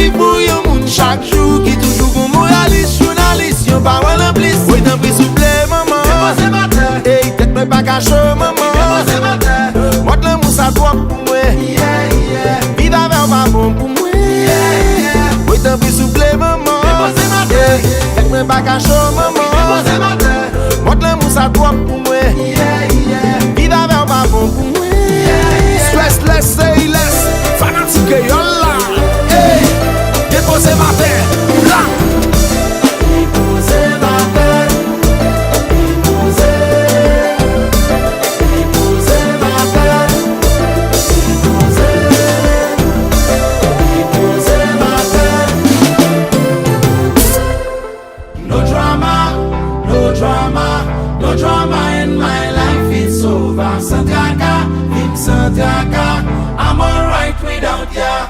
viv pou yon moun chak jou ki toujou kon moralist, journalist, yon parol en plis. Ou tan pri souple maman, depose matin. Hey, tet mwen pa kacho maman, depose matin. Mot le mou sa drop pou mwen, vid ave ou pa bon pou mwen. Ou tan pri souple maman, depose matin. Tet mwen pa kacho maman, depose matin. Mot le mou sa drop pou mwen, vid ave ou pa bon pou mwen. Stressless, say less, fanatique Kreyol la. Hey, depose matin, la. No drama in my life, it's over. Santiago, I'm alright without ya.